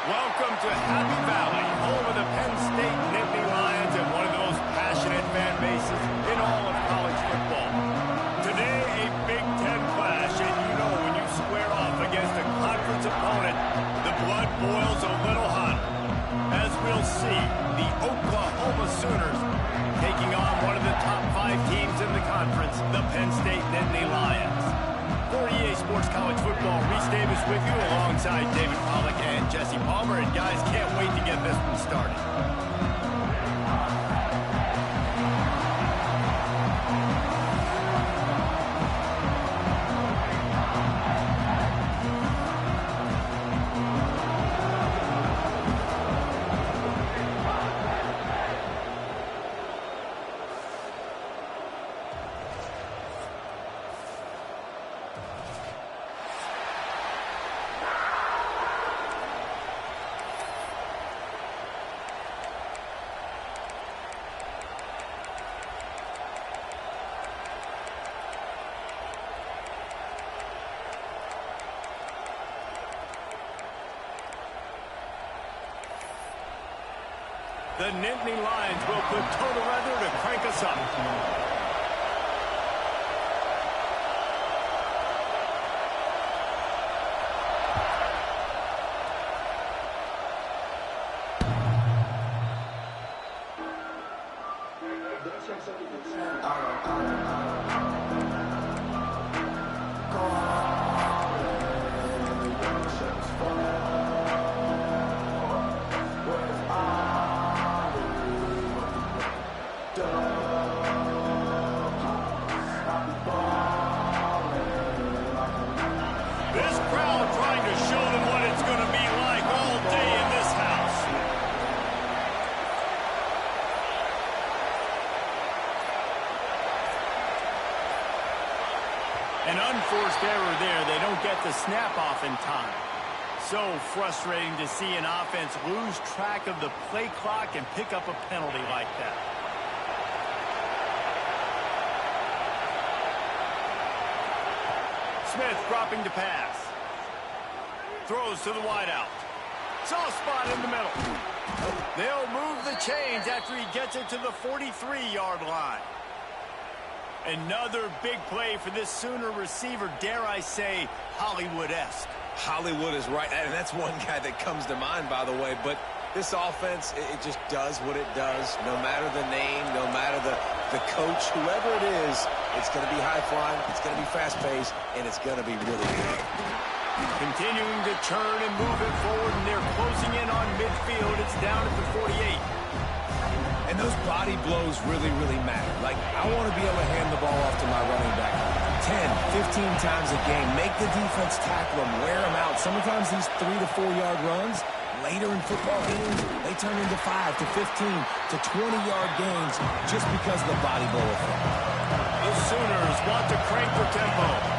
Welcome to Happy Valley, home of the Penn State Nittany Lions and one of the most passionate fan bases in all of college football. Today, a Big Ten clash, and you know when you square off against a conference opponent, the blood boils a little hotter. As we'll see, the Oklahoma Sooners taking on one of the top 5 teams in the conference, the Penn State Nittany Lions. For EA Sports College Football, Reese Davis with you alongside David Pollack and Jesse Palmer. And guys, can't wait to get this one started. The Nittany Lions will put total weather to crank us up. An unforced error there. They don't get the snap off in time. So frustrating to see an offense lose track of the play clock and pick up a penalty like that. Smith dropping to pass. Throws to the wideout. Soft spot in the middle. They'll move the chains after he gets it to the 43-yard line. Another big play for this Sooner receiver, dare I say, Hollywood-esque. Hollywood is right, and that's one guy that comes to mind, by the way. But this offense, it just does what it does. No matter the name, no matter the coach, whoever it is, it's going to be high-flying, it's going to be fast-paced, and it's going to be really good. Continuing to turn and move it forward, and they're closing in on midfield. It's down at the 48. And those body blows really, really matter. Like, I want to be able to hand the ball off to my running back 10, 15 times a game. Make the defense tackle them, wear them out. Sometimes these 3 to 4 yard runs, later in football games, they turn into 5 to 15 to 20-yard gains just because of the body blow effect. The Sooners want to crank their tempo.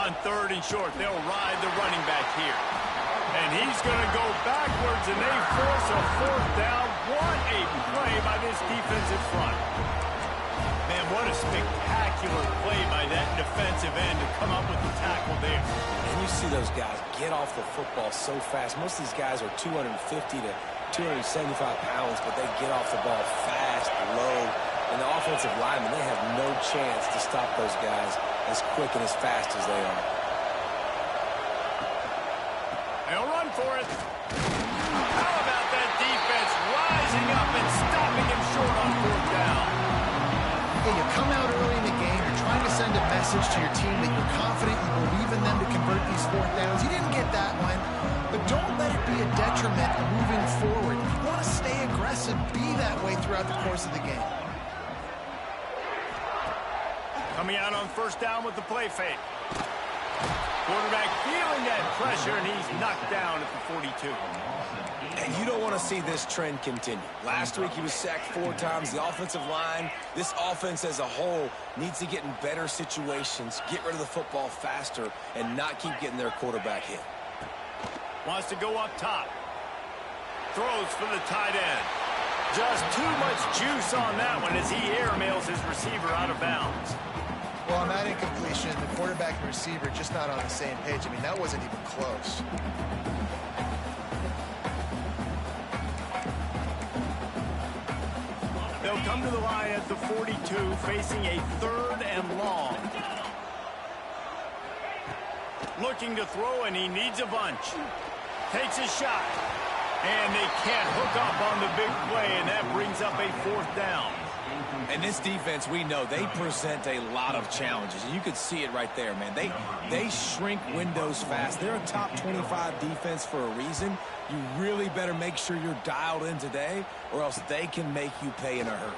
On 3rd and short, they'll ride the running back here. And he's going to go backwards, and they force a 4th down. What a play by this defensive front. Man, what a spectacular play by that defensive end to come up with the tackle there. And you see those guys get off the football so fast. Most of these guys are 250 to 275 pounds, but they get off the ball fast, low. And the offensive linemen, they have no chance to stop those guys as quick and as fast as they are. They'll run for it. How about that defense rising up and stopping him short on 4th down? Hey, you come out early in the game, you're trying to send a message to your team that you're confident, you believe in them to convert these 4th downs. You didn't get that one, but don't let it be a detriment moving forward. If you want to stay aggressive, be that way throughout the course of the game. Coming out on 1st down with the play fake. Quarterback feeling that pressure, and he's knocked down at the 42. And you don't want to see this trend continue. Last week he was sacked 4 times. The offensive line, this offense as a whole, needs to get in better situations, get rid of the football faster, and not keep getting their quarterback hit. Wants to go up top. Throws for the tight end. Just too much juice on that one as he airmails his receiver out of bounds. Well, on that incompletion, the quarterback and receiver just not on the same page. I mean, that wasn't even close. They'll come to the line at the 42, facing a 3rd and long. Looking to throw, and he needs a bunch. Takes a shot. And they can't hook up on the big play, and that brings up a 4th down. And this defense, we know, they present a lot of challenges. And you could see it right there, man. They shrink windows fast. They're a top 25 defense for a reason. You really better make sure you're dialed in today, or else they can make you pay in a hurry.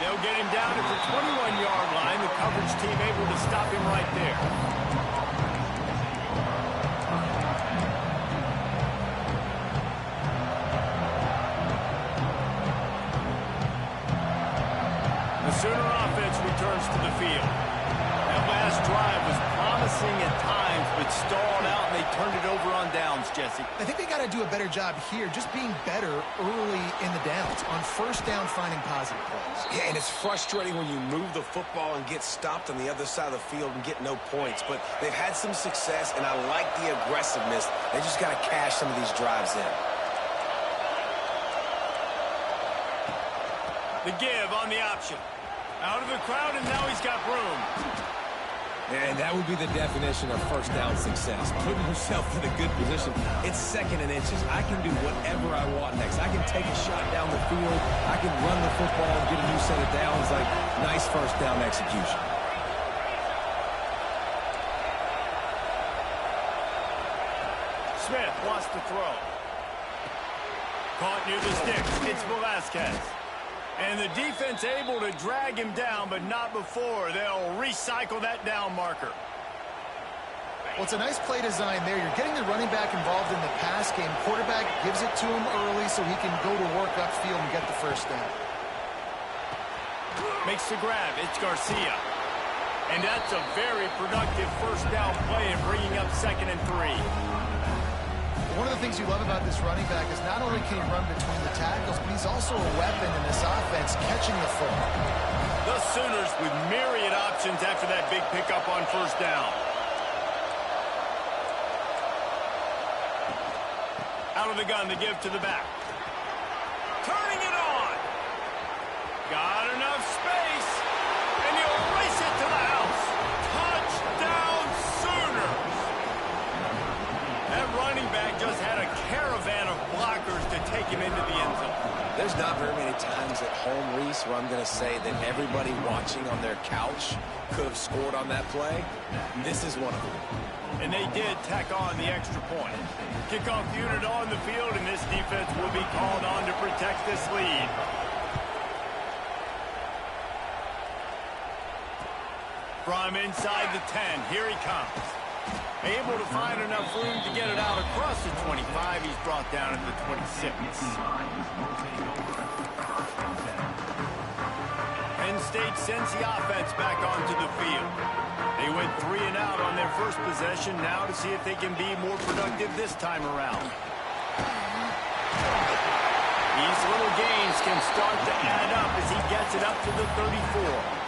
They'll get him down at the 21-yard line. The coverage team able to stop him right there. Sooner offense returns to the field. That last drive was promising at times, but stalled out, and they turned it over on downs, Jesse. I think they got to do a better job here, just being better early in the downs, on 1st down, finding positive plays. Yeah, and it's frustrating when you move the football and get stopped on the other side of the field and get no points. But they've had some success, and I like the aggressiveness. They just got to cash some of these drives in. The give on the option. Out of the crowd, and now he's got room. And that would be the definition of 1st down success. Putting yourself in a good position. It's 2nd and inches. I can do whatever I want next. I can take a shot down the field. I can run the football and get a new set of downs. Like, nice 1st down execution. Smith wants to throw. Caught near the sticks. It's Velasquez. And the defense able to drag him down, but not before. They'll recycle that down marker. Well, it's a nice play design there. You're getting the running back involved in the pass game. Quarterback gives it to him early so he can go to work upfield and get the 1st down. Makes the grab. It's Garcia. And that's a very productive 1st down play and bringing up 2nd and 3. One of the things you love about this running back is not only can he run between the tackles, but he's also a weapon in this offense, catching the football. The Sooners with myriad options after that big pickup on 1st down. Out of the gun, the give to the back. Turning it on. Got enough space. And he'll race it to the house. Touchdown, Sooners. That running back just had a caravan of blockers to take him into the end zone. There's not very many times at home, Reese, where I'm going to say that everybody watching on their couch could have scored on that play. This is one of them. And they did tack on the extra point. Kickoff unit on the field, and this defense will be called on to protect this lead. From inside the 10, here he comes. Able to find enough room to get it out across the 25. He's brought down at the 26. Penn State sends the offense back onto the field. They went 3 and out on their first possession, now to see if they can be more productive this time around. These little gains can start to add up as he gets it up to the 34.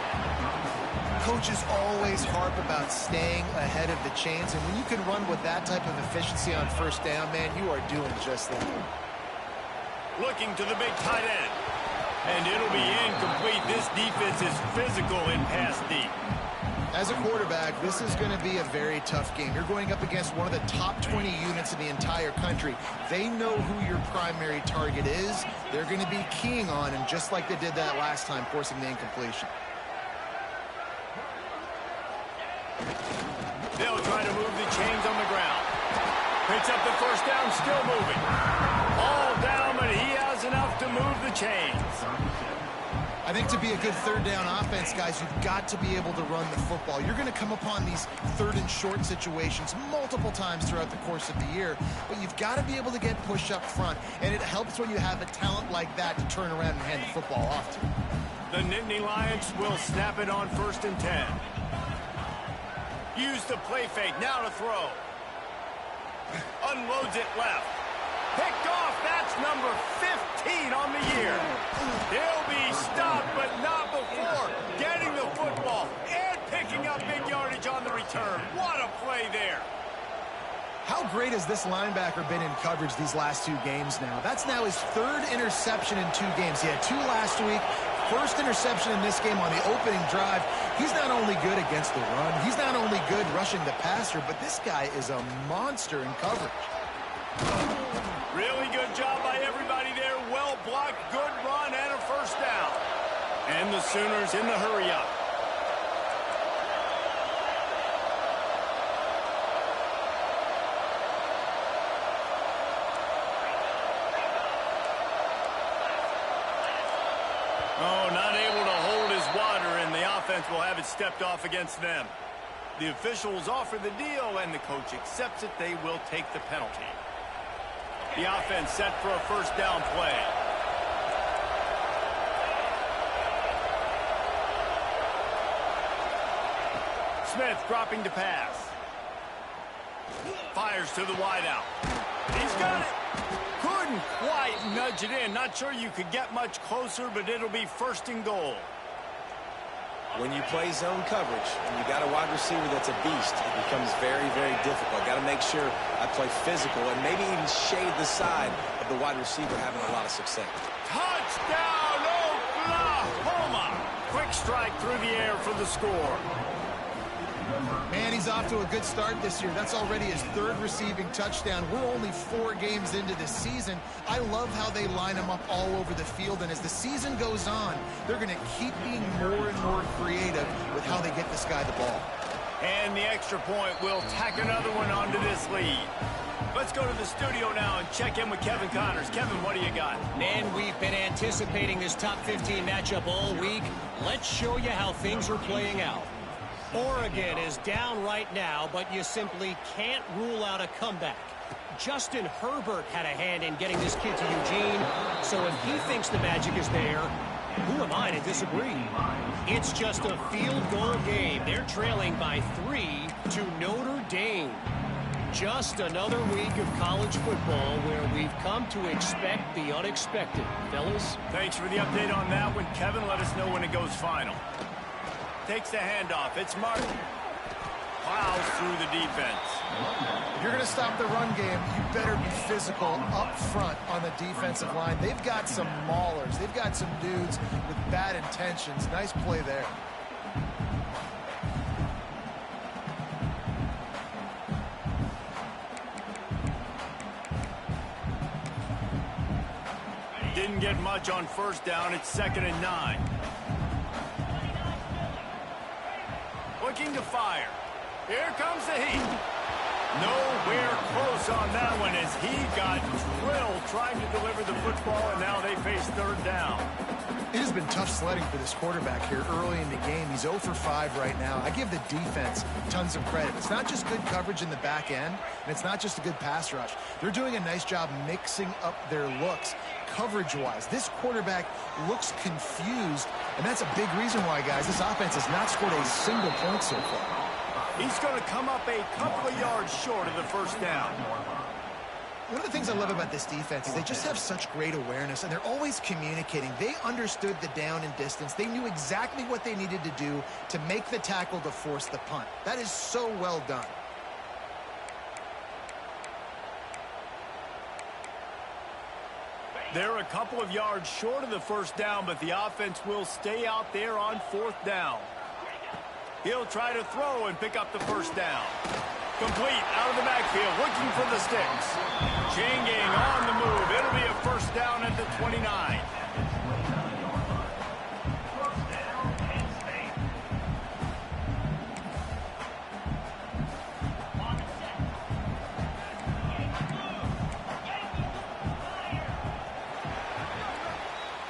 Coaches always harp about staying ahead of the chains, and when you can run with that type of efficiency on 1st down, man, you are doing just that. Looking to the big tight end. And it'll be incomplete. This defense is physical in pass deep. As a quarterback, this is going to be a very tough game. You're going up against one of the top 20 units in the entire country. They know who your primary target is. They're going to be keying on him, just like they did that last time, forcing the incompletion. They'll try to move the chains on the ground. Picks up the 1st down, still moving. All down, but he has enough to move the chains. I think to be a good 3rd down offense, guys, you've got to be able to run the football. You're going to come upon these 3rd and short situations multiple times throughout the course of the year, but you've got to be able to get push up front, and it helps when you have a talent like that to turn around and hand the football off to. The Nittany Lions will snap it on 1st and 10. Use the play fake, now to throw. Unloads it left. Picked off, that's number 15 on the year. He'll be stopped, but not before getting the football and How great has this linebacker been in coverage these last 2 games now? That's now his 3rd interception in 2 games. He had 2 last week. First interception in this game on the opening drive. He's not only good against the run, he's not only good rushing the passer, but this guy is a monster in coverage. Really good job by everybody there. Well blocked, good run, and a first down. And the Sooners in the hurry-up. Oh, not able to hold his water, and the offense will have it stepped off against them. The officials offer the deal, and the coach accepts it. They will take the penalty. The offense set for a first down play. Smith dropping to pass. Fires to the wideout. He's got it. Couldn't quite nudge it in. Not sure you could get much closer, but it'll be first and goal. When you play zone coverage and you got a wide receiver that's a beast, it becomes very, very difficult. Got to make sure I play physical and maybe even shade the side of the wide receiver having a lot of success. Touchdown, Oklahoma! Quick strike through the air for the score. Man, he's off to a good start this year. That's already his 3rd receiving touchdown. We're only 4 games into this season. I love how they line him up all over the field, and as the season goes on, they're going to keep being more and more creative with how they get this guy the ball. And the extra point will tack another one onto this lead. Let's go to the studio now and check in with Kevin Connors. Kevin, what do you got? Man, we've been anticipating this top 15 matchup all week. Let's show you how things are playing out. Oregon is down right now, but you simply can't rule out a comeback. Justin Herbert had a hand in getting this kid to Eugene, so if he thinks the magic is there, who am I to disagree? It's just a field goal game. They're trailing by 3 to Notre Dame. Just another week of college football where we've come to expect the unexpected. Fellas? Thanks for the update on that one. Kevin, let us know when it goes final. Takes the handoff. It's Martin. Plows through the defense. If you're going to stop the run game, you better be physical up front on the defensive line. They've got some maulers. They've got some dudes with bad intentions. Nice play there. Didn't get much on first down. It's 2nd and 9. Looking to fire. Here comes the heat. Nowhere close on that one as he got drilled trying to deliver the football, and now they face 3rd down. It has been tough sledding for this quarterback here early in the game. He's 0 for 5 right now. I give the defense tons of credit. It's not just good coverage in the back end, and it's not just a good pass rush. They're doing a nice job mixing up their looks coverage-wise. This quarterback looks confused, and that's a big reason why, guys, this offense has not scored a single point so far. He's going to come up a couple of yards short of the first down. One of the things I love about this defense is they just have such great awareness, and they're always communicating. They understood the down and distance. They knew exactly what they needed to do to make the tackle to force the punt. That is so well done. They're a couple of yards short of the first down, but the offense will stay out there on 4th down. He'll try to throw and pick up the first down. Complete out of the backfield, looking for the sticks. Chain gang on the move. It'll be a first down at the 29.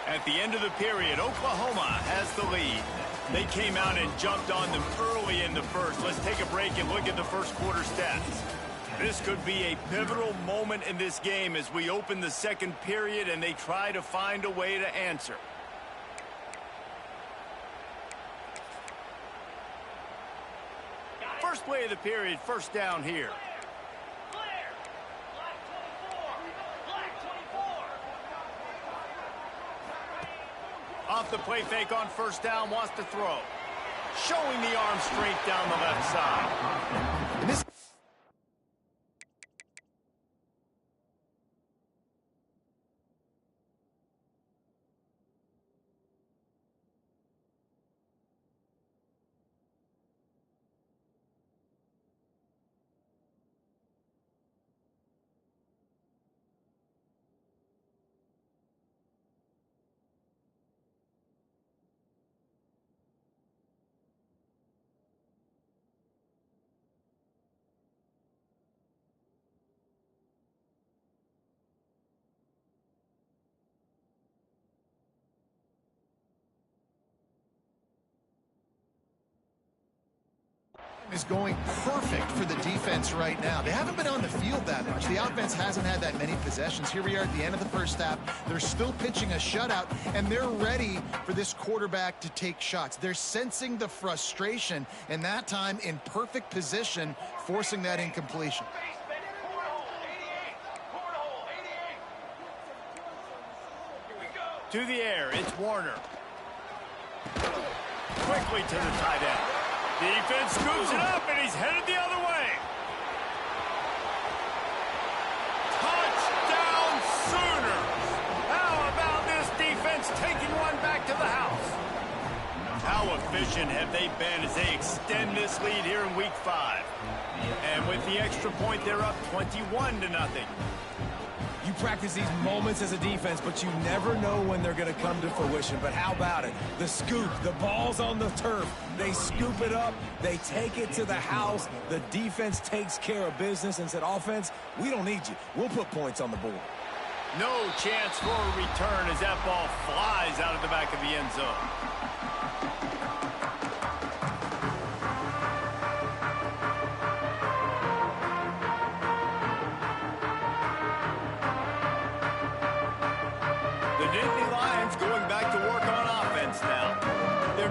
At the end of the period, Oklahoma has the lead. They came out and jumped on them early in the first. Let's take a break and look at the first quarter stats. This could be a pivotal moment in this game as we open the second period and they try to find a way to answer. First play of the period, first down here. Off the play fake on first down, wants to throw. Showing the arm strength down the left side. Is going perfect for the defense right now. They haven't been on the field that much. The offense hasn't had that many possessions. Here we are at the end of the first half. They're still pitching a shutout, and they're ready for this quarterback to take shots. They're sensing the frustration, and that time in perfect position, forcing that incompletion. To the air, it's Warner. Quickly to the tight end. Defense scoops it up, and he's headed the other way. Touchdown Sooners! How about this defense taking one back to the house? How efficient have they been as they extend this lead here in Week 5? And with the extra point, they're up 21-0. You practice these moments as a defense, but you never know when they're going to come to fruition. But how about it? The scoop, the ball's on the turf. They scoop it up. They take it to the house. The defense takes care of business and said, offense, we don't need you. We'll put points on the board. No chance for a return as that ball flies out of the back of the end zone.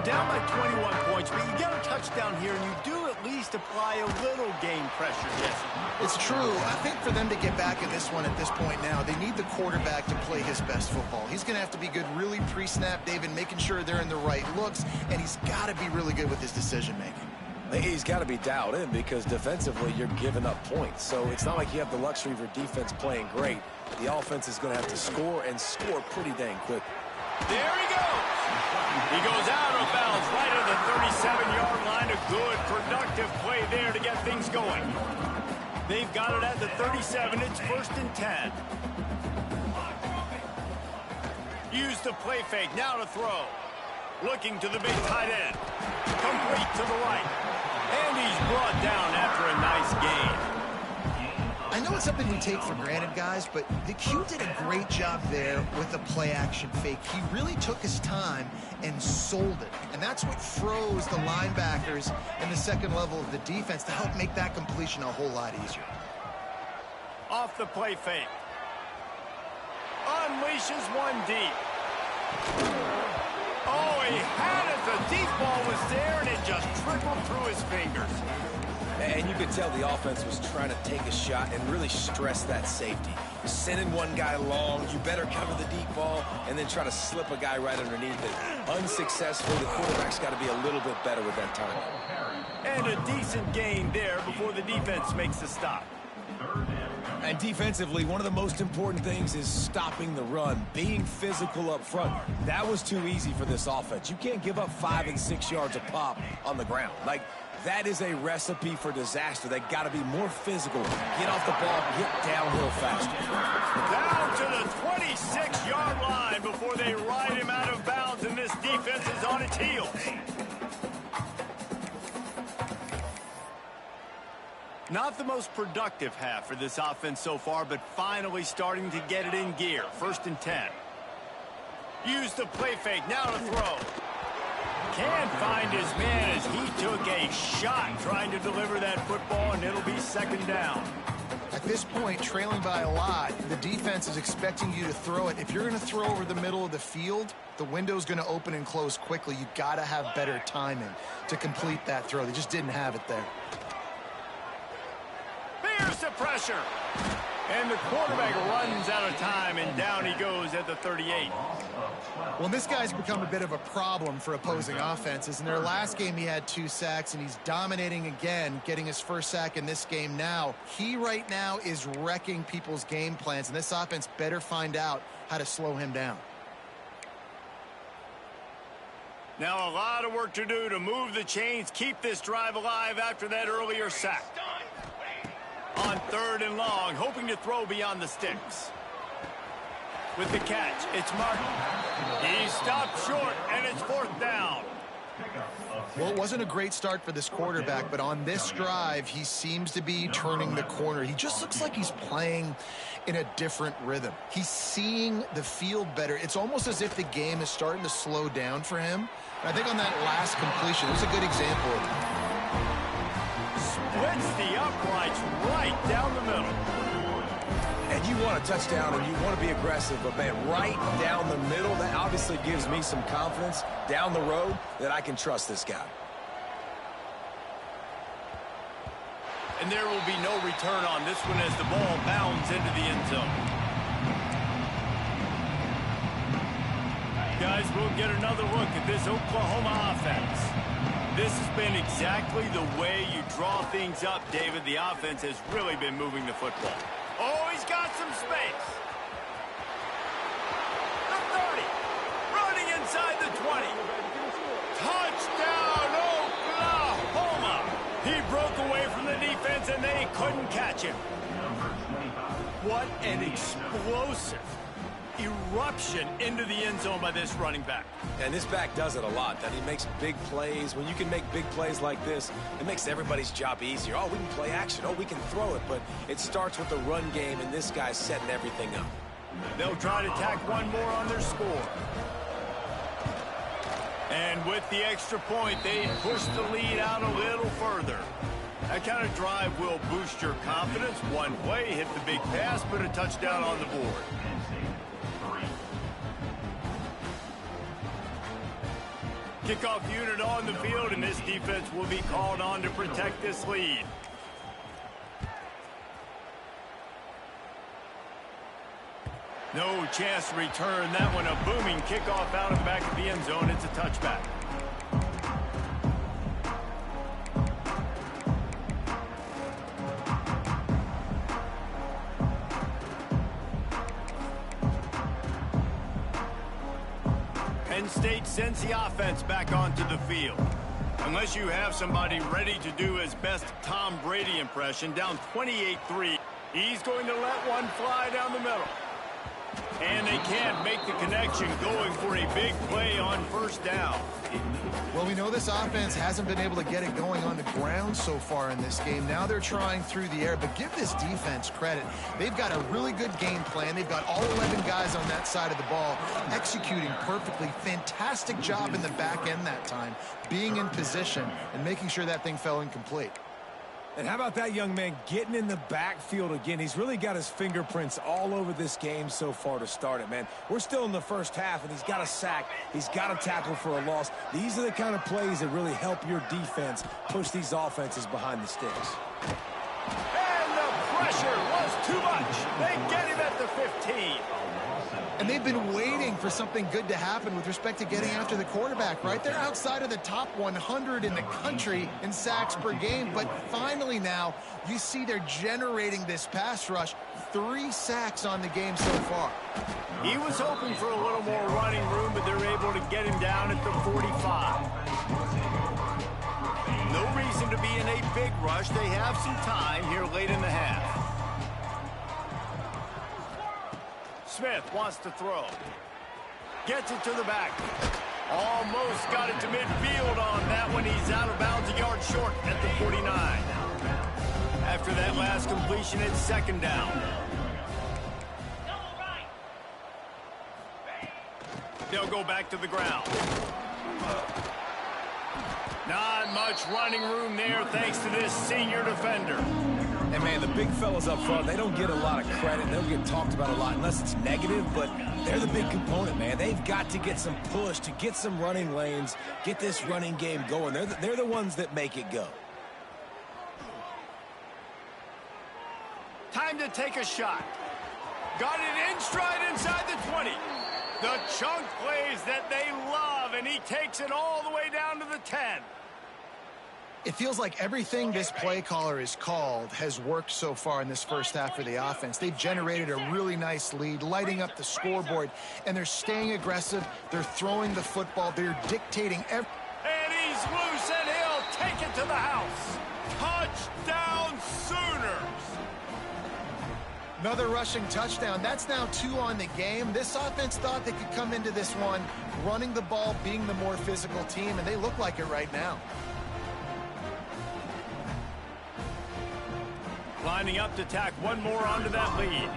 Down by 21 points, but you get a touchdown here, and you do at least apply a little game pressure, Jesse. It's true. I think for them to get back in this one at this point now, they need the quarterback to play his best football. He's going to have to be good really pre-snap, David, making sure they're in the right looks, and he's got to be really good with his decision-making. He's got to be dialed in because defensively you're giving up points. So it's not like you have the luxury of your defense playing great. The offense is going to have to score and score pretty dang quick. There he goes. He goes out of bounds right at the 37-yard line. A good, productive play there to get things going. They've got it at the 37. It's 1st and 10. Use the play fake. Now to throw. Looking to the big tight end. Complete to the right. And he's brought down after a nice gain. I know it's something we take for granted, guys, but the Q did a great job there with the play-action fake. He really took his time and sold it. And that's what froze the linebackers in the second level of the defense to help make that completion a whole lot easier. Off the play fake. Unleashes one deep. Oh, he had it. The deep ball was there, and it just trickled through his fingers. And you could tell the offense was trying to take a shot and really stress that safety. Sending one guy long, you better cover the deep ball, and then try to slip a guy right underneath it. Unsuccessful, the quarterback's got to be a little bit better with that time. And a decent gain there before the defense makes the stop. And defensively, one of the most important things is stopping the run, being physical up front. That was too easy for this offense. You can't give up 5 and 6 yards a pop on the ground. Like, that is a recipe for disaster. They got to be more physical. Get off the ball, get downhill faster. Down to the 26-yard line before they ride him out of bounds, and this defense is on its heels. Not the most productive half for this offense so far, but finally starting to get it in gear. 1st and 10. Use the play fake. Now to throw. Can't find his man as he took a shot trying to deliver that football, and it'll be 2nd down. At this point, trailing by a lot, the defense is expecting you to throw it. If you're going to throw over the middle of the field, the window's going to open and close quickly. You got to have better timing to complete that throw. They just didn't have it there. Here's the pressure. And the quarterback runs out of time, and down he goes at the 38. Well, this guy's become a bit of a problem for opposing offenses. In their last game, he had 2 sacks, and he's dominating again, getting his 1st sack in this game now. He right now is wrecking people's game plans, and this offense better find out how to slow him down. Now a lot of work to do to move the chains, keep this drive alive after that earlier sack. On 3rd and long, hoping to throw beyond the sticks. With the catch, it's Martin. He stopped short, and it's 4th down. Well, it wasn't a great start for this quarterback, but on this drive, he seems to be turning the corner. He just looks like he's playing in a different rhythm. He's seeing the field better. It's almost as if the game is starting to slow down for him. And I think on that last completion, it was a good example of that. Splits the uprights right down the middle. And you want a touchdown and you want to be aggressive, but man, right down the middle, that obviously gives me some confidence down the road that I can trust this guy. And there will be no return on this one as the ball bounds into the end zone. Guys, we'll get another look at this Oklahoma offense. This has been exactly the way you draw things up, David. The offense has really been moving the football. Oh, he's got some space. The 30. Running inside the 20. Touchdown, Oklahoma. He broke away from the defense, and they couldn't catch him. What an explosive eruption into the end zone by this running back. And this back does it a lot. That he makes big plays. When you can make big plays like this, it makes everybody's job easier. Oh, we can play action. Oh, we can throw it. But it starts with the run game, and this guy's setting everything up. They'll try to tack one more on their score. And with the extra point, they push the lead out a little further. That kind of drive will boost your confidence. One play, hit the big pass, put a touchdown on the board. Kickoff unit on the field, and this defense will be called on to protect this lead. No chance to return that one. A booming kickoff out of the back of the end zone. It's a touchback. Penn State sends the offense back onto the field. Unless you have somebody ready to do his best Tom Brady impression, down 28-3, he's going to let one fly down the middle. And they can't make the connection, going for a big play on first down. Well, we know this offense hasn't been able to get it going on the ground so far in this game. Now they're trying through the air, but give this defense credit. They've got a really good game plan. They've got all 11 guys on that side of the ball executing perfectly. Fantastic job in the back end that time, being in position and making sure that thing fell incomplete. And how about that young man getting in the backfield again? He's really got his fingerprints all over this game so far to start it, man. We're still in the first half, and he's got a sack. He's got a tackle for a loss. These are the kind of plays that really help your defense push these offenses behind the sticks. And the pressure was too much. They get him at the 15. And they've been waiting for something good to happen with respect to getting after the quarterback, right? They're outside of the top 100 in the country in sacks per game, but finally now you see they're generating this pass rush. 3 sacks on the game so far. He was hoping for a little more running room, but they're able to get him down at the 45. No reason to be in a big rush. They have some time here late in the half. Smith wants to throw. Gets it to the back. Almost got it to midfield on that one. He's out of bounds, a yard short at the 49. After that last completion, it's second down. They'll go back to the ground. Not much running room there thanks to this senior defender. And, man, the big fellas up front, they don't get a lot of credit. They don't get talked about a lot unless it's negative, but they're the big component, man. They've got to get some push, to get some running lanes, get this running game going. They're the ones that make it go. Time to take a shot. Got it in stride inside the 20. The chunk plays that they love, and he takes it all the way down to the 10. It feels like everything this play caller has called has worked so far in this first half for the offense. They've generated a really nice lead, lighting up the scoreboard, and they're staying aggressive. They're throwing the football. They're dictating every... And he's loose, and he'll take it to the house. Touchdown, Sooners. Another rushing touchdown. That's now 2 on the game. This offense thought they could come into this one running the ball, being the more physical team, and they look like it right now. Lining up to tack one more onto that lead.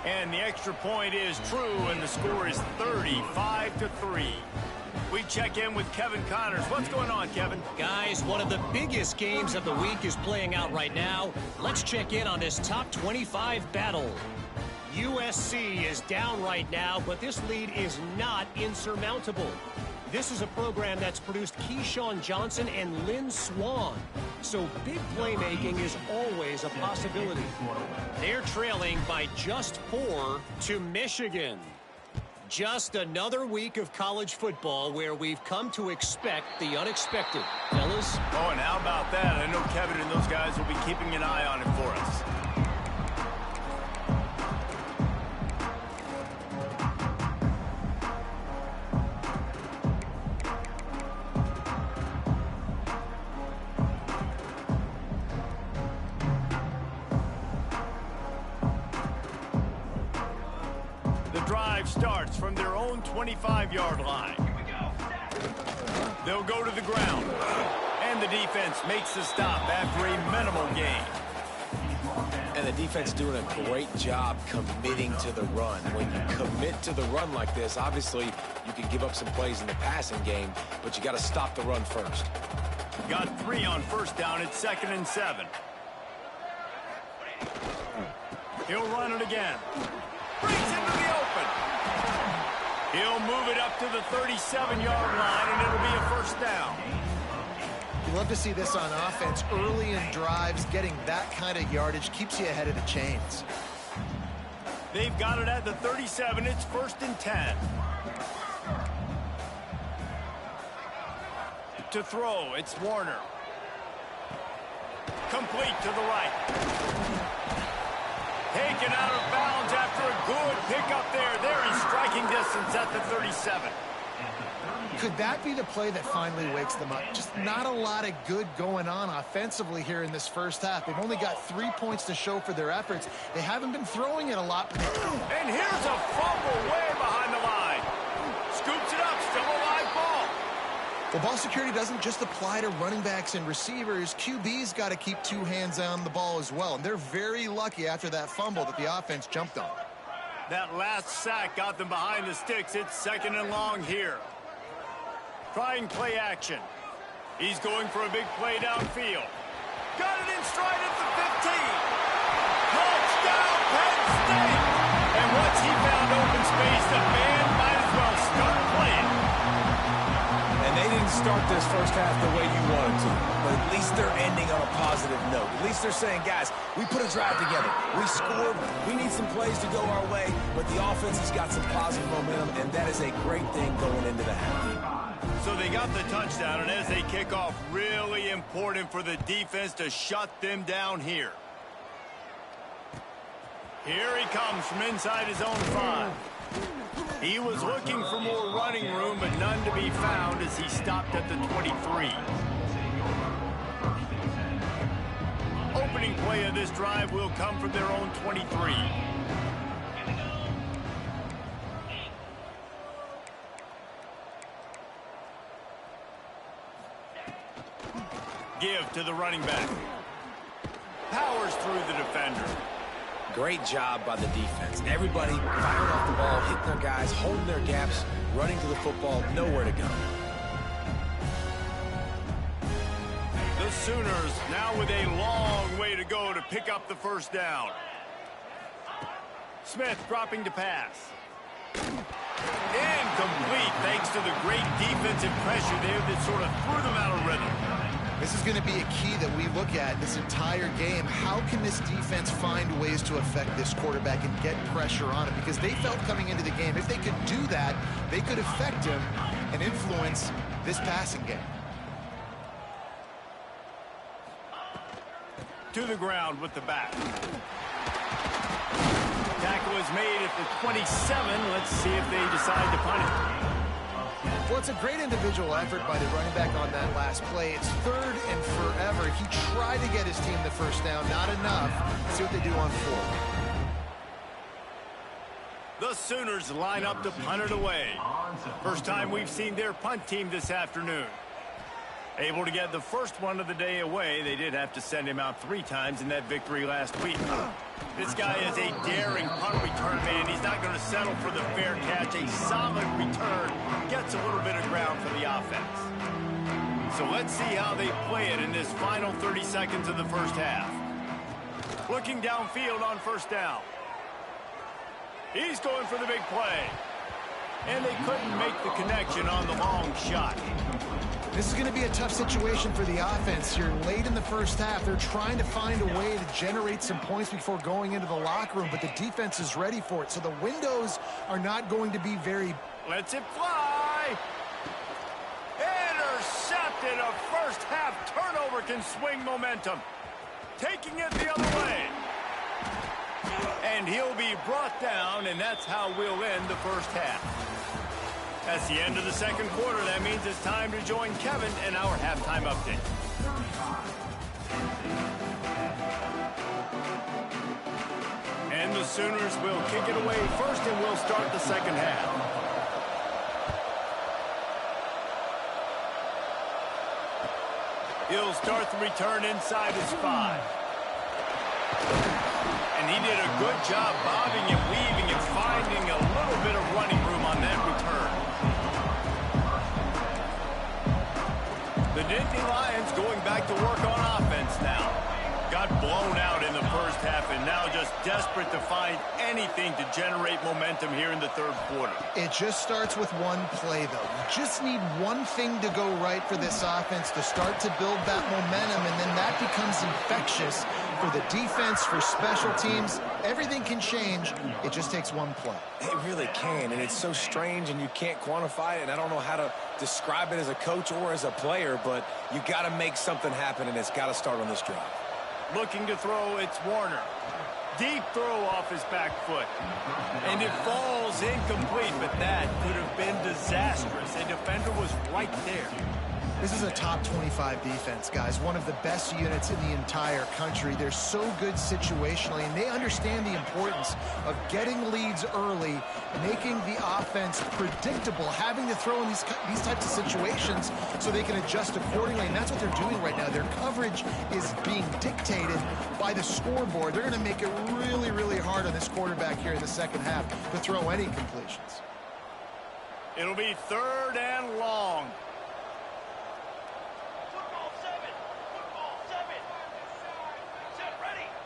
And the extra point is true, and the score is 35-3. We check in with Kevin Connors. What's going on, Kevin? Guys, one of the biggest games of the week is playing out right now. Let's check in on this top 25 battle. USC is down right now, but this lead is not insurmountable. This is a program that's produced Keyshawn Johnson and Lynn Swann. So big playmaking is always a possibility. They're trailing by just 4 to Michigan. Just another week of college football where we've come to expect the unexpected. Fellas? Oh, and how about that? I know Kevin and those guys will be keeping an eye on it for us. Starts from their own 25-yard line. They'll go to the ground. And the defense makes the stop after a minimal gain. And the defense doing a great job committing to the run. When you commit to the run like this, obviously you can give up some plays in the passing game, but you got to stop the run first. Got 3 on first down. It's 2nd and 7. He'll run it again. Brings into the open. He'll move it up to the 37-yard line, and it'll be a first down. You love to see this on offense. Early in drives, getting that kind of yardage keeps you ahead of the chains. They've got it at the 37. It's 1st and 10. To throw, it's Warner. Complete to the right. Taken out of bounds after a good pickup there. They're in striking distance at the 37. Could that be the play that finally wakes them up? Just not a lot of good going on offensively here in this first half. They've only got 3 points to show for their efforts. They haven't been throwing it a lot. And here's a fumble way behind the line. Scoops it up, still a live ball. Well, ball security doesn't just apply to running backs and receivers. QB's got to keep 2 hands on the ball as well. And they're very lucky after that fumble that the offense jumped on. That last sack got them behind the sticks. It's 2nd and long here. Trying play action. He's going for a big play downfield. Got it in stride at the 15. Touchdown, Penn State! And once he found open space, the band might as well start playing. And they didn't start this first half the way you wanted to, but at least they're ending on a positive note. At least they're saying, guys, we put a drive together. We scored. We need some plays to go our way, but the offense has got some positive momentum, and that is a great thing going into the half. So they got the touchdown, and as they kick off, really important for the defense to shut them down here. Here he comes from inside his own 5. He was looking for more running room, but none to be found as he stopped at the 23. Opening play of this drive will come from their own 23. Give to the running back. Powers through the defender. Great job by the defense. Everybody firing off the ball, hitting their guys, holding their gaps, running to the football, nowhere to go. The Sooners now with a long way to go to pick up the first down. Smith dropping to pass. Incomplete thanks to the great defensive pressure there that sort of threw them out of rhythm. This is going to be a key that we look at this entire game. How can this defense find ways to affect this quarterback and get pressure on him? Because they felt coming into the game, if they could do that, they could affect him and influence this passing game. To the ground with the back. Tackle is made at the 27. Let's see if they decide to punt it. Well, it's a great individual effort by the running back on that last play. It's 3rd and forever. He tried to get his team the first down. Not enough. Let's see what they do on 4th. The Sooners line up to punt it away. First time we've seen their punt team this afternoon. Able to get the first one of the day away. They did have to send him out 3 times in that victory last week. This guy is a daring punt return man. He's not going to settle for the fair catch. A solid return gets a little bit of ground for the offense. So let's see how they play it in this final 30 seconds of the first half. Looking downfield on first down. He's going for the big play. And they couldn't make the connection on the long shot. This is going to be a tough situation for the offense here. Late in the first half, they're trying to find a way to generate some points before going into the locker room, but the defense is ready for it. So the windows are not going to be very... Lets it fly. Intercepted. A first half turnover can swing momentum. Taking it the other way. And he'll be brought down, and that's how we'll end the first half. That's the end of the second quarter. That means it's time to join Kevin and our halftime update. And the Sooners will kick it away first, and we'll start the second half. He'll start the return inside his 5. And he did a good job bobbing and weaving and finding a little bit of running room on that return. The Nittany Lions going back to work on offense now. Got blown out in the first half and now just desperate to find anything to generate momentum here in the third quarter. It just starts with one play, though. You just need one thing to go right for this offense to start to build that momentum, and then that becomes infectious for the defense, for special teams. Everything can change. It just takes one play. It really can, and it's so strange, and you can't quantify it, and I don't know how to describe it as a coach or as a player, but you got to make something happen, and it's got to start on this drive. Looking to throw, it's Warner. Deep throw off his back foot. And it falls incomplete, but that could have been disastrous. A defender was right there. This is a top 25 defense, guys. One of the best units in the entire country. They're so good situationally, and they understand the importance of getting leads early, making the offense predictable, having to throw in these types of situations so they can adjust accordingly, and that's what they're doing right now. Their coverage is being dictated by the scoreboard. They're going to make it really, really hard on this quarterback here in the second half to throw any completions. It'll be 3rd and long.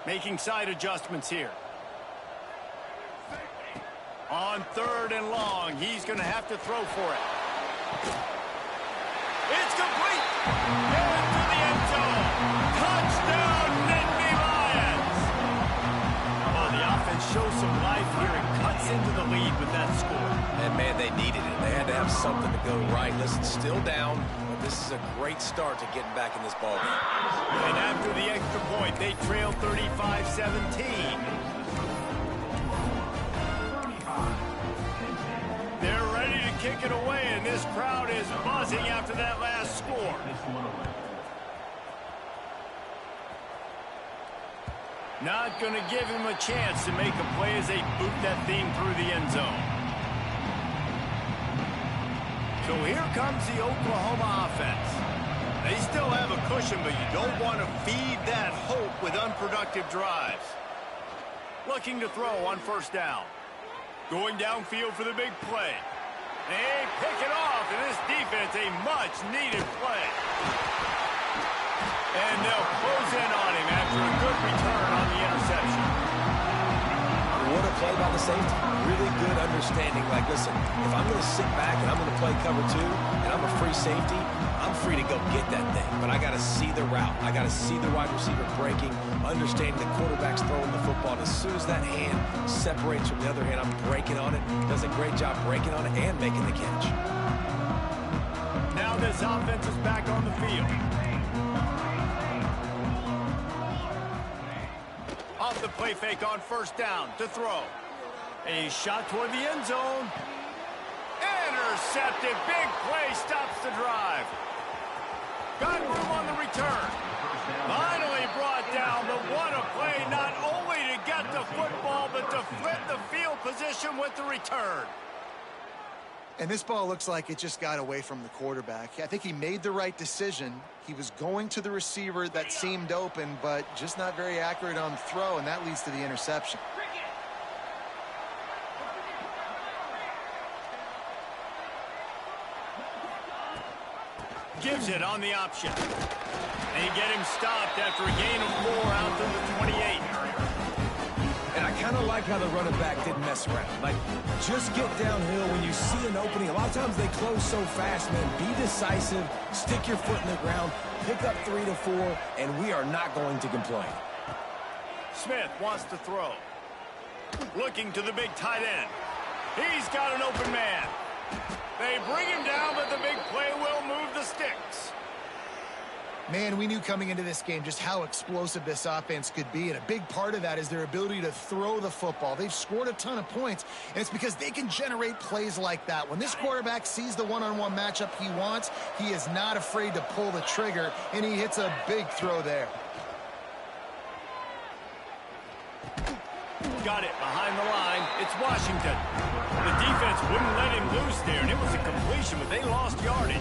Making side adjustments here. On 3rd and long, he's going to have to throw for it. It's complete. Into the end zone. Touchdown, Nittany Lions. Well, the offense shows some life here and cuts into the lead with that score. And, man, they needed it. They had to have something to go right. Listen, still down, but this is a great start to getting back in this ball game. And after the extra point, they trail 35-17. They're ready to kick it away, and this crowd is buzzing after that last score. Not going to give him a chance to make a play as they boot that thing through the end zone. So here comes the Oklahoma offense. They still have a cushion, but you don't want to feed that hope with unproductive drives. Looking to throw on first down. Going downfield for the big play. They pick it off, and this defense, a much-needed play. And they'll close in on him after a good return on the interception. What a play by the safety. Really good understanding. Like, listen, if I'm going to sit back and I'm going to play cover 2 and I'm a free safety, I'm free to go get that thing. But I got to see the route. I got to see the wide receiver breaking, understanding the quarterback's throwing the football. And as soon as that hand separates from the other hand, I'm breaking on it. Does a great job breaking on it and making the catch. Now this offense is back on the field. Off the play fake on first down to throw. A shot toward the end zone. Intercepted. Big play stops the drive. Got room on the return. Finally brought down, but what a play, not only to get the football, but to flip the field position with the return. And this ball looks like it just got away from the quarterback. I think he made the right decision. He was going to the receiver that seemed open, but just not very accurate on the throw, and that leads to the interception. Gives it on the option. They get him stopped after a gain of 4 out to the 28. And I kind of like how the running back didn't mess around. Like, just get downhill when you see an opening. A lot of times they close so fast, man. Be decisive, stick your foot in the ground, pick up 3 to 4, and we are not going to complain. Smith wants to throw. Looking to the big tight end. He's got an open man. They bring him down, but the big play will move the sticks. Man, we knew coming into this game just how explosive this offense could be, and a big part of that is their ability to throw the football. They've scored a ton of points, and it's because they can generate plays like that. When this quarterback sees the one-on-one matchup he wants, he is not afraid to pull the trigger, and he hits a big throw there. Got it behind the line. It's Washington. The defense wouldn't let him loose there, and it was a completion, but they lost yardage.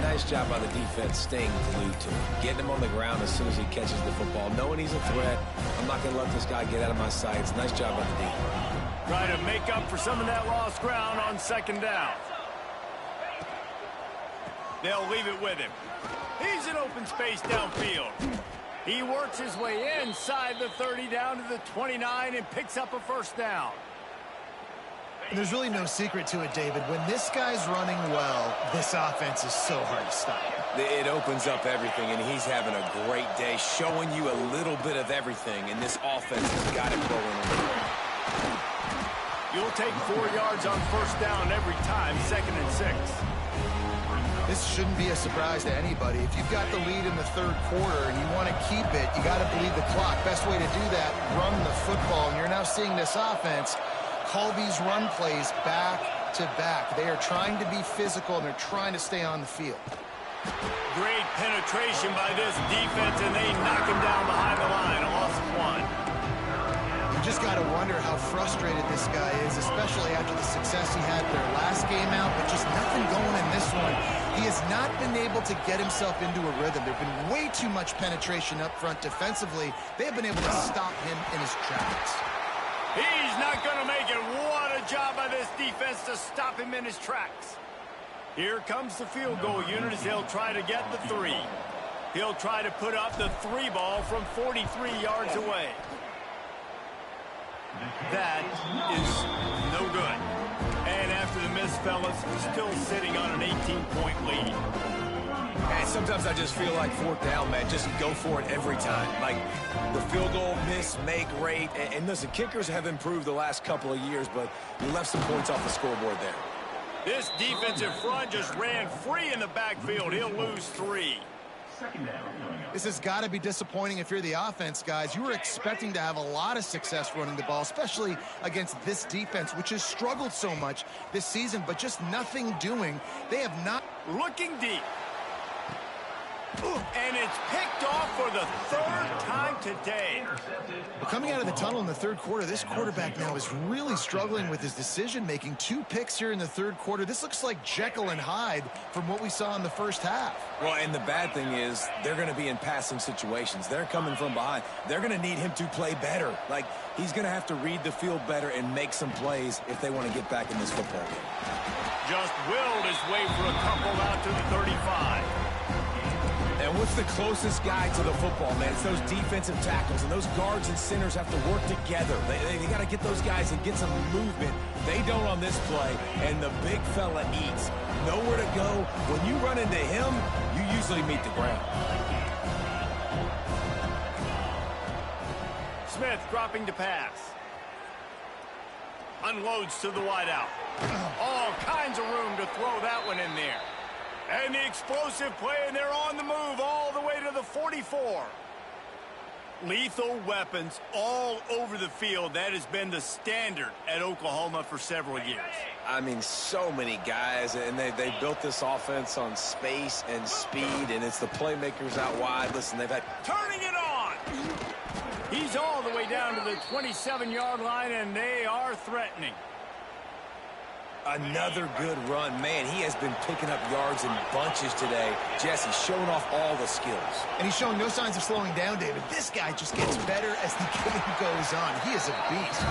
Nice job by the defense staying glued to him. Getting him on the ground as soon as he catches the football. Knowing he's a threat. I'm not going to let this guy get out of my sights. Nice job by the defense. Try to make up for some of that lost ground on second down. They'll leave it with him. He's in open space downfield. He works his way inside the 30 down to the 29 and picks up a first down. And there's really no secret to it, David. When this guy's running well, this offense is so hard to stop. It opens up everything, and he's having a great day, showing you a little bit of everything, and this offense has got it rolling. You'll take 4 yards on first down every time, 2nd and 6. This shouldn't be a surprise to anybody. If you've got the lead in the third quarter and you want to keep it, you got to bleed the clock. Best way to do that, run the football. And you're now seeing this offense call these run plays back to back. They are trying to be physical, and they're trying to stay on the field. Great penetration by this defense, and they knock him down behind the line. A loss of 1. You just got to wonder how frustrated this guy is, especially after the success he had their last game out, but just nothing going in this one. He has not been able to get himself into a rhythm. There's been way too much penetration up front defensively. They have been able to stop him in his tracks. He's not going to make it. What a job by this defense to stop him in his tracks. Here comes the field goal unit as they'll try to get the 3. He'll try to put up the 3 ball from 43 yards away. That is no good. And after the miss, fellas, still sitting on an 18-point lead. And sometimes I just feel like 4th down, man. Just go for it every time. Like the field goal, miss, make rate. And listen, kickers have improved the last couple of years, but you left some points off the scoreboard there. This defensive front just ran free in the backfield. He'll lose 3. This has got to be disappointing if you're the offense, guys. You were expecting to have a lot of success running the ball, especially against this defense, which has struggled so much this season, but just nothing doing. They have not. Looking deep. And it's picked off for the 3rd time today. Well, coming out of the tunnel in the third quarter, this quarterback now is really struggling with his decision-making. 2 picks here in the third quarter. This looks like Jekyll and Hyde from what we saw in the first half. Well, and the bad thing is they're going to be in passing situations. They're coming from behind. They're going to need him to play better. Like, he's going to have to read the field better and make some plays if they want to get back in this football game. Just willed his way for a couple out to the 35. And what's the closest guy to the football, man? It's those defensive tackles, and those guards and centers have to work together. They got to get those guys and get some movement. They don't on this play, and the big fella eats. Nowhere to go. When you run into him, you usually meet the ground. Smith dropping to pass. Unloads to the wideout. All kinds of room to throw that one in there. And the explosive play, and they're on the move all the way to the 44. Lethal weapons all over the field. That has been the standard at Oklahoma for several years. I mean, so many guys, and they built this offense on space and speed, and it's the playmakers out wide. Listen, they've had... Turning it on! He's all the way down to the 27-yard line, and they are threatening. Another good run. Man, he has been picking up yards in bunches today. Jesse's showing off all the skills. And he's showing no signs of slowing down, David. This guy just gets better as the game goes on. He is a beast.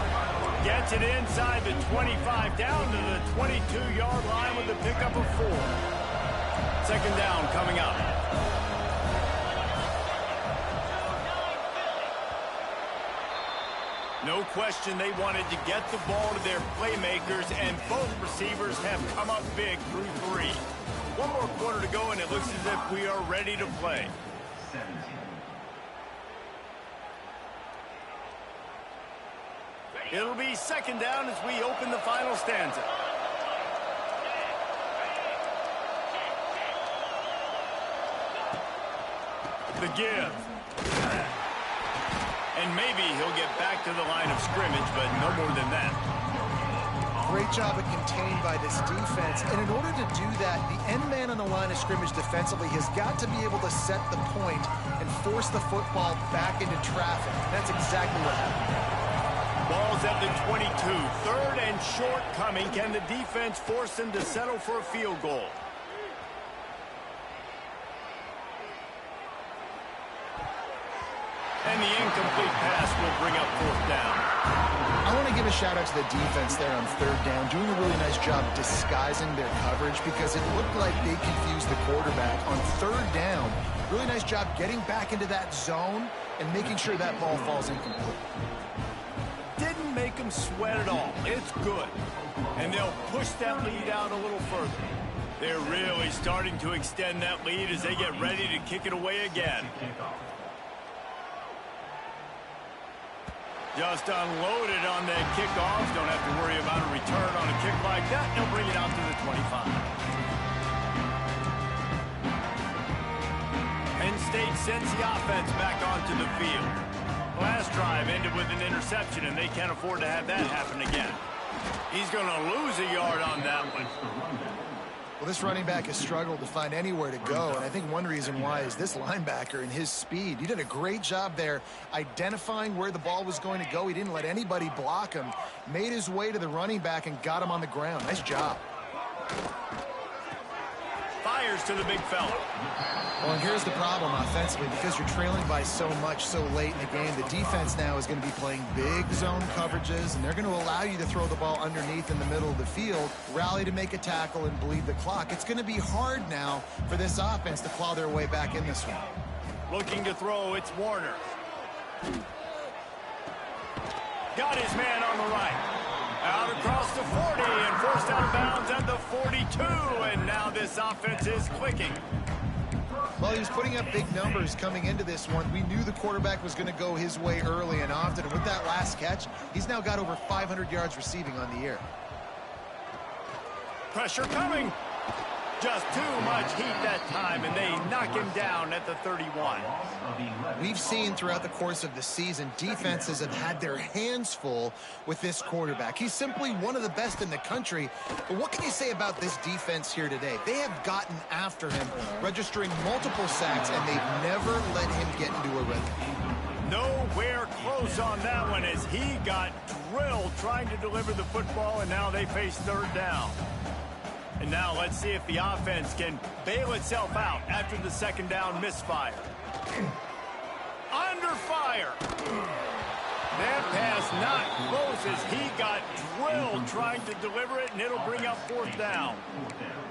Gets it inside the 25, down to the 22-yard line with a pickup of 4. Second down coming up. No question they wanted to get the ball to their playmakers, and both receivers have come up big through 3. One more quarter to go, and it looks as if we are ready to play. It'll be second down as we open the final stanza. The give. And maybe he'll get back to the line of scrimmage, but no more than that. Great job of contained by this defense. And in order to do that, the end man on the line of scrimmage defensively has got to be able to set the point and force the football back into traffic. That's exactly what happened. Ball's at the 22. Third and short coming. Can the defense force them to settle for a field goal? And the incomplete pass will bring up 4th down. I want to give a shout out to the defense there on 3rd down, doing a really nice job disguising their coverage because it looked like they confused the quarterback on 3rd down. Really nice job getting back into that zone and making sure that ball falls incomplete. Didn't make them sweat at all. It's good. And they'll push that lead out a little further. They're really starting to extend that lead as they get ready to kick it away again. Just unloaded on that kickoff. Don't have to worry about a return on a kick like that. They'll bring it out to the 25. Penn State sends the offense back onto the field. Last drive ended with an interception, and they can't afford to have that happen again. He's going to lose a yard on that one. Well, this running back has struggled to find anywhere to go, and I think one reason why is this linebacker and his speed. He did a great job there identifying where the ball was going to go. He didn't let anybody block him, made his way to the running back and got him on the ground. Nice job. Fires to the big fella. Well, and here's the problem offensively. Because you're trailing by so much so late in the game, the defense now is going to be playing big zone coverages, and they're going to allow you to throw the ball underneath in the middle of the field, rally to make a tackle, and bleed the clock. It's going to be hard now for this offense to claw their way back in this one. Looking to throw, it's Warner. Got his man on the right. Out across the 40 and forced out of bounds at the 42, and now this offense is clicking. Well, he was putting up big numbers coming into this one. We knew the quarterback was going to go his way early and often, and with that last catch, he's now got over 500 yards receiving on the year. Pressure coming. Just too much heat that time, and they knock him down at the 31. We've seen throughout the course of the season, defenses have had their hands full with this quarterback. He's simply one of the best in the country. But what can you say about this defense here today? They have gotten after him, registering multiple sacks, and they've never let him get into a rhythm. Nowhere close on that one as he got drilled trying to deliver the football, and now they face 3rd down. And now let's see if the offense can bail itself out after the 2nd down misfire. Under fire. That pass not close as he got drilled trying to deliver it, and it'll bring up 4th down.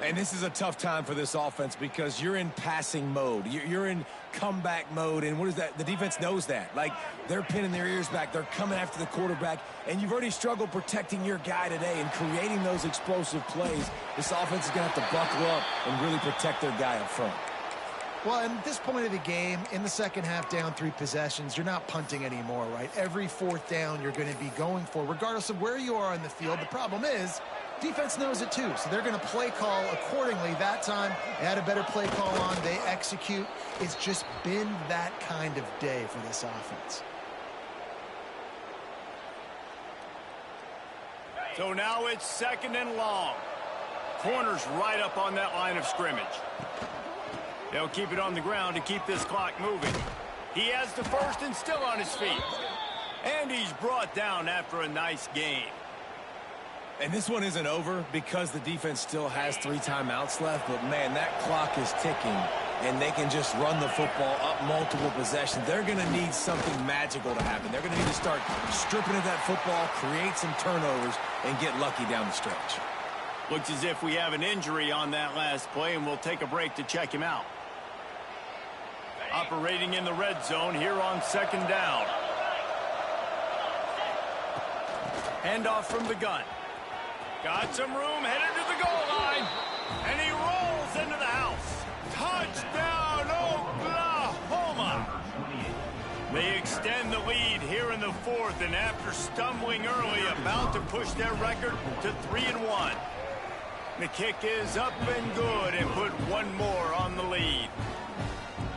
And this is a tough time for this offense because you're in passing mode. You're in comeback mode, and what is that? The defense knows that. Like, they're pinning their ears back. They're coming after the quarterback, and you've already struggled protecting your guy today and creating those explosive plays. This offense is going to have to buckle up and really protect their guy up front. Well, at this point of the game, in the second half, down 3 possessions, you're not punting anymore, right? Every 4th down you're going to be going for, regardless of where you are on the field. The problem is, defense knows it too, so they're going to play call accordingly. That time, they had a better play call on. They execute. It's just been that kind of day for this offense. So now it's 2nd and long. Corner's right up on that line of scrimmage. They'll keep it on the ground to keep this clock moving. He has the first and still on his feet. And he's brought down after a nice gain. And this one isn't over because the defense still has 3 timeouts left. But, man, that clock is ticking, and they can just run the football up multiple possessions. They're going to need something magical to happen. They're going to need to start stripping at that football, create some turnovers, and get lucky down the stretch. Looks as if we have an injury on that last play, and we'll take a break to check him out. Operating in the red zone here on 2nd down. Handoff from the gun. Got some room, headed to the goal line. And he rolls into the house. Touchdown, Oklahoma! They extend the lead here in the 4th, and after stumbling early, about to push their record to 3-1. The kick is up and good, and put one more on the lead.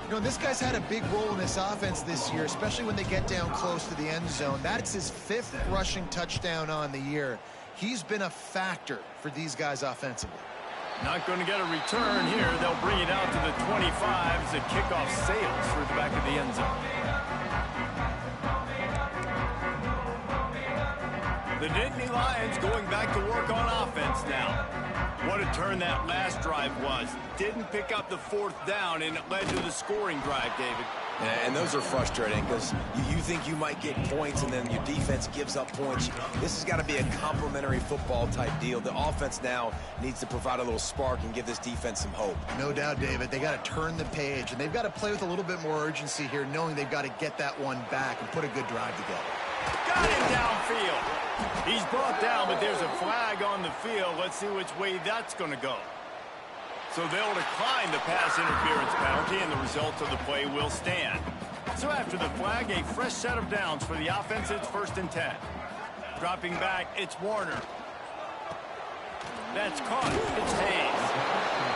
You know, this guy's had a big role in this offense this year, especially when they get down close to the end zone. That's his 5th rushing touchdown on the year. He's been a factor for these guys offensively. Not going to get a return here. They'll bring it out to the 25 as the kickoff sails through the back of the end zone. The Nittany Lions going back to work on offense now. What a turn that last drive was. Didn't pick up the 4th down, and it led to the scoring drive, David. And those are frustrating because you think you might get points, and then your defense gives up points. This has got to be a complementary football type deal. The offense now needs to provide a little spark and give this defense some hope. No doubt, David. They got to turn the page, and they've got to play with a little bit more urgency here, knowing they've got to get that one back and put a good drive together. Got him downfield. He's brought down, but there's a flag on the field. Let's see which way that's going to go. So they'll decline the pass interference penalty, and the results of the play will stand. So after the flag, a fresh set of downs for the offense. It's 1st and 10. Dropping back, it's Warner. That's caught. It's Hayes.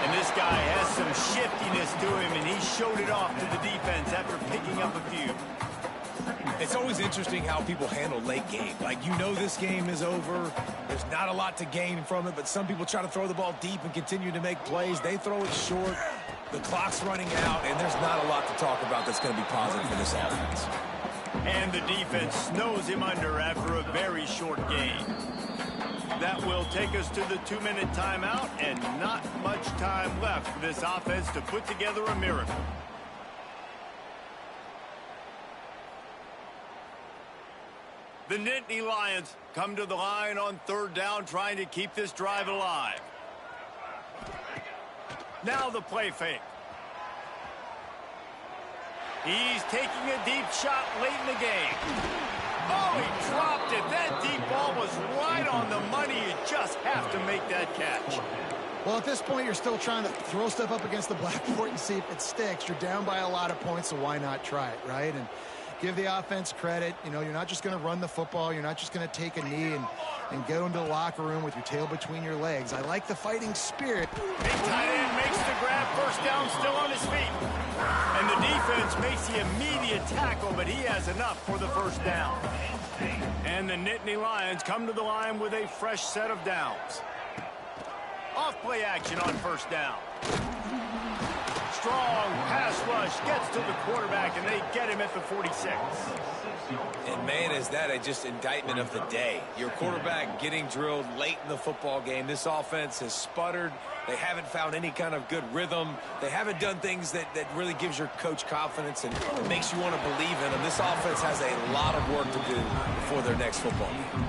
And this guy has some shiftiness to him, and he showed it off to the defense after picking up a few. It's always interesting how people handle late game. Like, you know this game is over. There's not a lot to gain from it, but some people try to throw the ball deep and continue to make plays. They throw it short. The clock's running out, and there's not a lot to talk about that's going to be positive for this offense. And the defense snows him under after a very short game. That will take us to the 2-minute timeout, and not much time left for this offense to put together a miracle. The Nittany Lions come to the line on 3rd down, trying to keep this drive alive. Now the play fake. He's taking a deep shot late in the game. Oh, he dropped it. That deep ball was right on the money. You just have to make that catch. Well, at this point, you're still trying to throw stuff up against the blackboard and see if it sticks. You're down by a lot of points, so why not try it, right? And give the offense credit. You know, you're not just going to run the football. You're not just going to take a knee and go into the locker room with your tail between your legs. I like the fighting spirit. Big tight end makes the grab. 1st down, still on his feet. And the defense makes the immediate tackle, but he has enough for the 1st down. And the Nittany Lions come to the line with a fresh set of downs. Off play action on 1st down. Strong pass rush gets to the quarterback, and they get him at the 46. And, man, is that just indictment of the day. Your quarterback getting drilled late in the football game. This offense has sputtered. They haven't found any kind of good rhythm. They haven't done things that really gives your coach confidence and makes you want to believe in them. This offense has a lot of work to do before their next football game.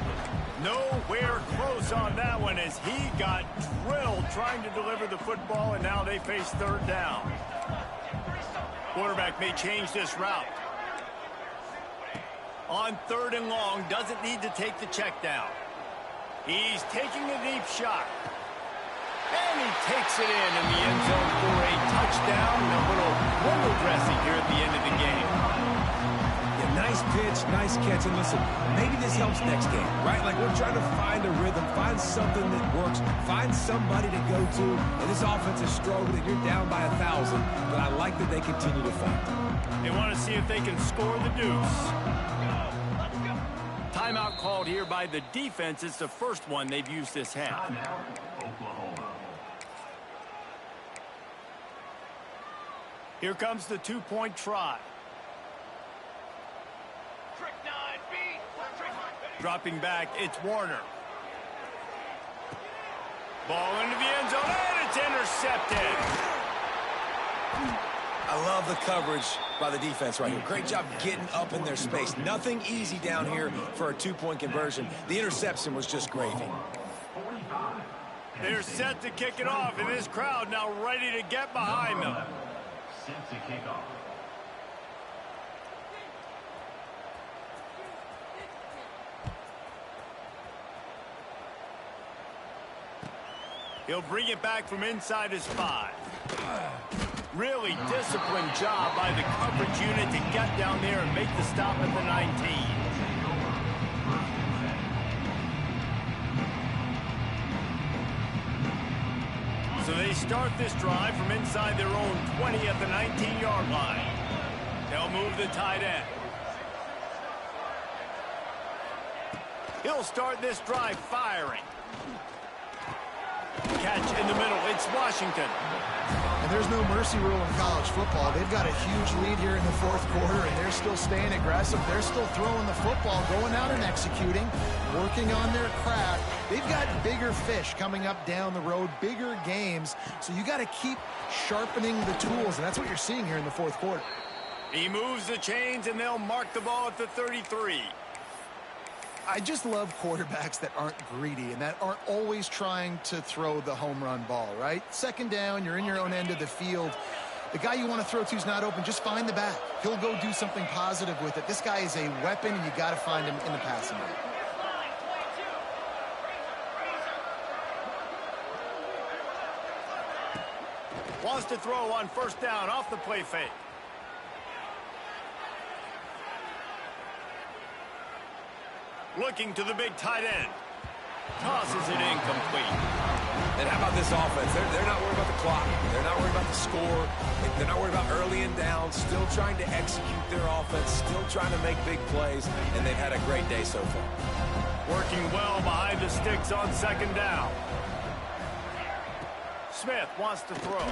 Nowhere close on that one as he got drilled trying to deliver the football, and now they face 3rd down. Quarterback may change this route. On 3rd and long, doesn't need to take the check down. He's taking a deep shot. And he takes it in the end zone for a touchdown. A little window dressing here at the end of the game. Yeah, nice pitch, nice catch. And listen, maybe this helps next game, right? Like, we're trying to find a rhythm, find something that works, find somebody to go to. And this offense is struggling. You're down by 1,000, but I like that they continue to fight. They want to see if they can score the deuce. Timeout called here by the defense. It's the first one they've used this half. Here comes the 2-point try. Dropping back, it's Warner. Ball into the end zone, and it's intercepted. I love the coverage by the defense right here. Great job getting up in their space. Nothing easy down here for a two-point conversion. The interception was just gravy. They're set to kick it off, and this crowd now ready to get behind them. Set to kick off. He'll bring it back from inside his 5. Really disciplined job by the coverage unit to get down there and make the stop at the 19. So they start this drive from inside their own 20 at the 19-yard line. They'll move the tight end. He'll start this drive firing. Catch in the middle. It's Washington. And there's no mercy rule in college football. They've got a huge lead here in the fourth quarter, and they're still staying aggressive. They're still throwing the football, going out and executing, working on their craft. They've got bigger fish coming up down the road, bigger games. So you got to keep sharpening the tools, and that's what you're seeing here in the fourth quarter. He moves the chains, and they'll mark the ball at the 33. I just love quarterbacks that aren't greedy and that aren't always trying to throw the home run ball, right? Second down, you're in your own end of the field. The guy you want to throw to is not open. Just find the back. He'll go do something positive with it. This guy is a weapon, and you got to find him in the passing game. Wants to throw on first down off the play fake. Looking to the big tight end. Tosses it incomplete. And how about this offense? They're not worried about the clock. They're not worried about the score. They're not worried about early and down. Still trying to execute their offense. Still trying to make big plays. And they've had a great day so far. Working well behind the sticks on second down. Smith wants to throw.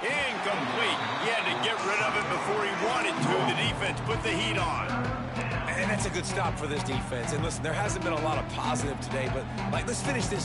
Incomplete. He had to get rid of it before he wanted to. The defense put the heat on. And that's a good stop for this defense. And listen, there hasn't been a lot of positive today, but let's finish this